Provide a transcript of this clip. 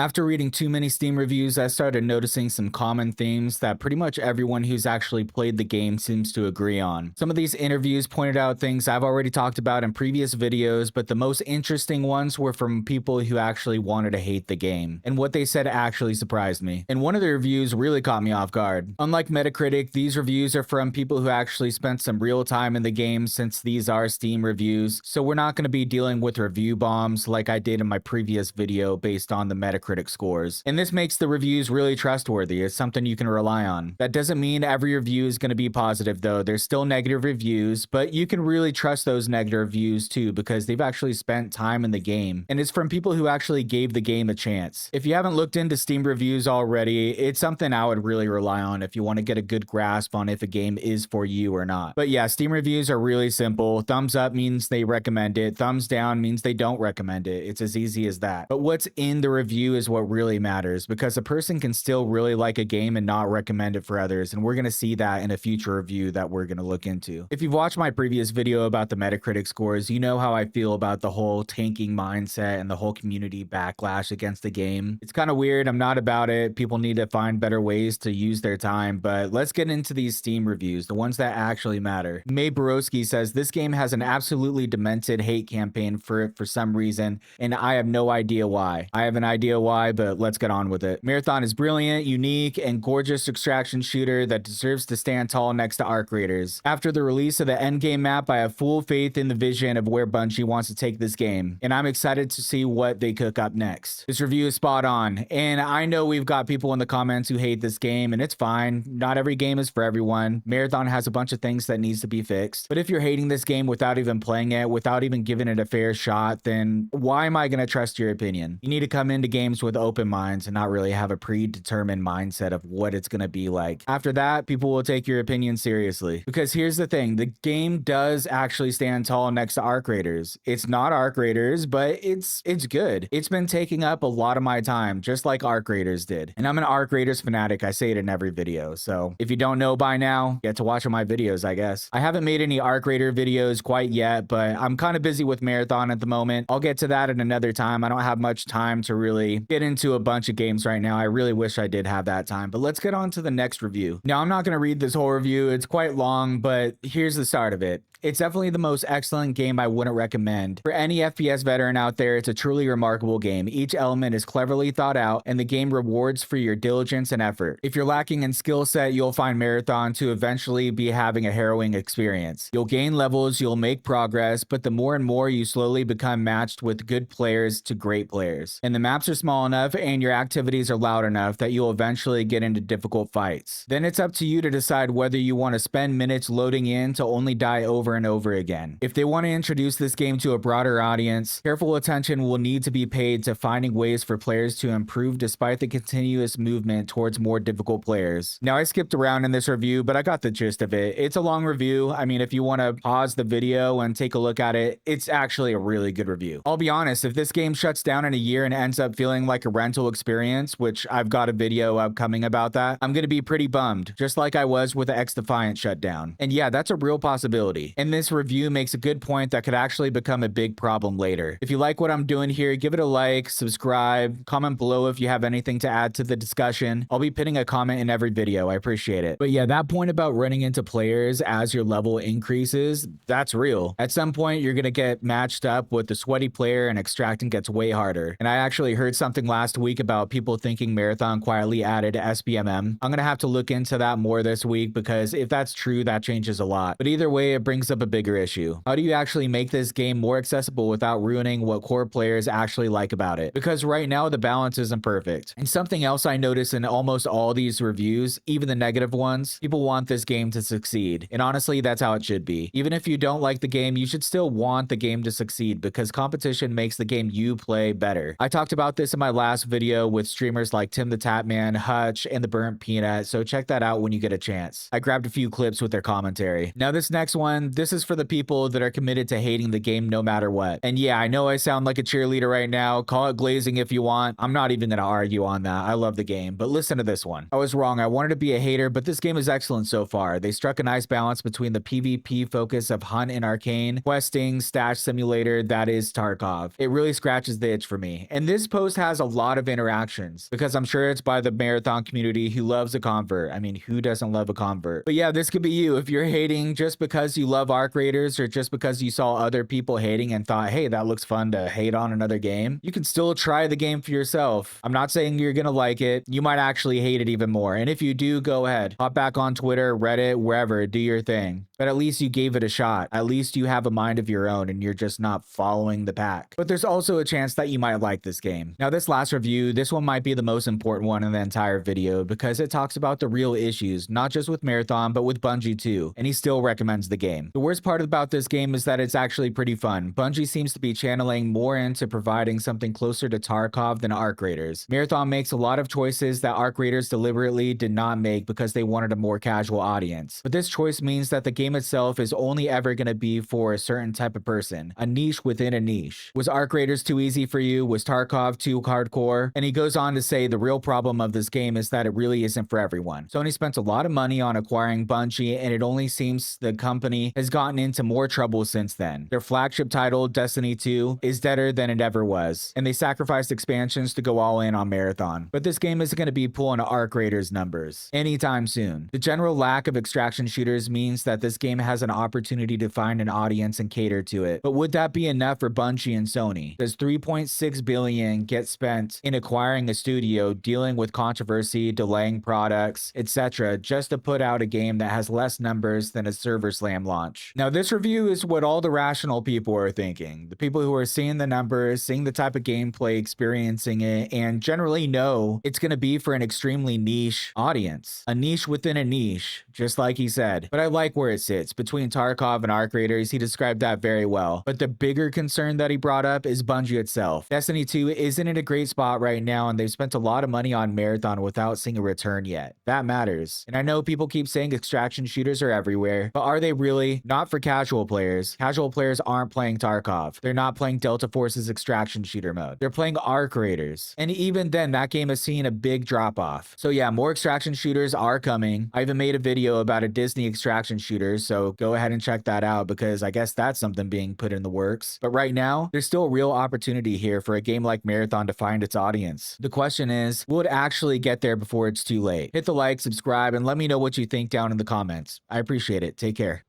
After reading too many Steam reviews, I started noticing some common themes that pretty much everyone who's actually played the game seems to agree on. Some of these interviews pointed out things I've already talked about in previous videos, but the most interesting ones were from people who actually wanted to hate the game, and what they said actually surprised me. And one of the reviews really caught me off guard. Unlike Metacritic, these reviews are from people who actually spent some real time in the game, since these are Steam reviews, so we're not going to be dealing with review bombs like I did in my previous video based on the Metacritic scores. And this makes the reviews really trustworthy. It's something you can rely on. That doesn't mean every review is going to be positive though. There's still negative reviews, but you can really trust those negative reviews too, because they've actually spent time in the game, and it's from people who actually gave the game a chance. If you haven't looked into Steam reviews already, it's something I would really rely on if you want to get a good grasp on if a game is for you or not. But yeah, Steam reviews are really simple. Thumbs up means they recommend it. Thumbs down means they don't recommend it. It's as easy as that. But what's in the review is what really matters, because a person can still really like a game and not recommend it for others, and we're going to see that in a future review that we're going to look into. If you've watched my previous video about the Metacritic scores, you know how I feel about the whole tanking mindset and the whole community backlash against the game. It's kind of weird. I'm not about it. People need to find better ways to use their time, but let's get into these Steam reviews, the ones that actually matter. May Borowski says, this game has an absolutely demented hate campaign for it for some reason, and I have no idea why. I have an idea why, but let's get on with it. Marathon is brilliant, unique, and gorgeous extraction shooter that deserves to stand tall next to Arc Raiders. After the release of the endgame map, I have full faith in the vision of where Bungie wants to take this game, and I'm excited to see what they cook up next. This review is spot on, and I know we've got people in the comments who hate this game, and it's fine. Not every game is for everyone. Marathon has a bunch of things that needs to be fixed, but if you're hating this game without even playing it, without even giving it a fair shot, then why am I going to trust your opinion? You need to come into games with open minds and not really have a predetermined mindset of what it's going to be like. After that, people will take your opinion seriously. Because here's the thing, the game does actually stand tall next to Arc Raiders. It's not Arc Raiders, but it's good. It's been taking up a lot of my time, just like Arc Raiders did. And I'm an Arc Raiders fanatic. I say it in every video. So if you don't know by now, get to watch my videos, I guess. I haven't made any Arc Raider videos quite yet, but I'm kind of busy with Marathon at the moment. I'll get to that at another time. I don't have much time to really get into a bunch of games right now. I really wish I did have that time, but let's get on to the next review. Now, I'm not going to read this whole review. It's quite long, but here's the start of it. It's definitely the most excellent game I wouldn't recommend. For any FPS veteran out there, it's a truly remarkable game. Each element is cleverly thought out, and the game rewards for your diligence and effort. If you're lacking in skill set, you'll find Marathon to eventually be having a harrowing experience. You'll gain levels, you'll make progress, but the more and more you slowly become matched with good players to great players. And the maps are small enough and your activities are loud enough that you'll eventually get into difficult fights. Then it's up to you to decide whether you want to spend minutes loading in to only die over and over again. If they want to introduce this game to a broader audience, careful attention will need to be paid to finding ways for players to improve despite the continuous movement towards more difficult players. Now, I skipped around in this review, but I got the gist of it. It's a long review. I mean, if you want to pause the video and take a look at it, it's actually a really good review. I'll be honest, if this game shuts down in a year and ends up feeling like a rental experience, which I've got a video upcoming about that, I'm going to be pretty bummed, just like I was with the X-Defiant shutdown. And yeah, that's a real possibility. And this review makes a good point that could actually become a big problem later. If you like what I'm doing here, give it a like, subscribe, comment below if you have anything to add to the discussion. I'll be pinning a comment in every video. I appreciate it. But yeah, that point about running into players as your level increases, that's real. At some point, you're going to get matched up with the sweaty player and extracting gets way harder. And I actually heard something last week about people thinking Marathon quietly added SBMM. I'm going to have to look into that more this week, because if that's true, that changes a lot. But either way, it brings up a bigger issue. How do you actually make this game more accessible without ruining what core players actually like about it? Because right now, the balance isn't perfect. And something else I noticed in almost all these reviews, even the negative ones, people want this game to succeed. And honestly, that's how it should be. Even if you don't like the game, you should still want the game to succeed, because competition makes the game you play better. I talked about this in my last video with streamers like Tim the Tatman, Hutch, and the Burnt Peanut, so check that out when you get a chance. I grabbed a few clips with their commentary. Now this next one, this is for the people that are committed to hating the game no matter what. And yeah, I know I sound like a cheerleader right now. Call it glazing if you want. I'm not even gonna argue on that. I love the game, but listen to this one. I was wrong. I wanted to be a hater, but this game is excellent so far. They struck a nice balance between the PvP focus of Hunt and Arcane, questing, stash simulator, that is Tarkov. It really scratches the itch for me. And this post has a lot of interactions because I'm sure it's by the Marathon community who loves a convert. I mean, who doesn't love a convert? But yeah, this could be you. If you're hating just because you love Arc Raiders or just because you saw other people hating and thought, hey, that looks fun to hate on another game, you can still try the game for yourself. I'm not saying you're gonna like it. You might actually hate it even more. And if you do, go ahead. Hop back on Twitter, Reddit, wherever, do your thing. But at least you gave it a shot. At least you have a mind of your own and you're just not following the pack. But there's also a chance that you might like this game. Now, this last review, this one might be the most important one in the entire video because it talks about the real issues, not just with Marathon, but with Bungie too. And he still recommends the game. The worst part about this game is that it's actually pretty fun. Bungie seems to be channeling more into providing something closer to Tarkov than Arc Raiders. Marathon makes a lot of choices that Arc Raiders deliberately did not make because they wanted a more casual audience. But this choice means that the game itself is only ever going to be for a certain type of person, a niche within a niche. Was Arc Raiders too easy for you? Was Tarkov too hardcore? And he goes on to say the real problem of this game is that it really isn't for everyone. Sony spent a lot of money on acquiring Bungie, and it only seems the company has gotten into more trouble since then. Their flagship title, Destiny 2, is deader than it ever was, and they sacrificed expansions to go all in on Marathon. But this game isn't going to be pulling Arc Raiders numbers anytime soon. The general lack of extraction shooters means that this game has an opportunity to find an audience and cater to it. But would that be enough for Bungie and Sony? Does $3.6 billion get spent in acquiring a studio, dealing with controversy, delaying products, etc., just to put out a game that has less numbers than a server slam launch? Now, this review is what all the rational people are thinking. The people who are seeing the numbers, seeing the type of gameplay, experiencing it, and generally know it's going to be for an extremely niche audience. A niche within a niche, just like he said. But I like where it sits. Between Tarkov and Arc Raiders, he described that very well. But the bigger concern that he brought up is Bungie itself. Destiny 2 isn't in a great spot right now, and they've spent a lot of money on Marathon without seeing a return yet. That matters. And I know people keep saying extraction shooters are everywhere, but are they really? Not for casual players. Casual players aren't playing Tarkov. They're not playing Delta Force's extraction shooter mode. They're playing Arc Raiders. And even then, that game has seen a big drop off. So yeah, more extraction shooters are coming. I even made a video about a Disney extraction shooter, so go ahead and check that out because I guess that's something being put in the works. But right now, there's still a real opportunity here for a game like Marathon to find its audience. The question is, will it actually get there before it's too late? Hit the like, subscribe, and let me know what you think down in the comments. I appreciate it. Take care.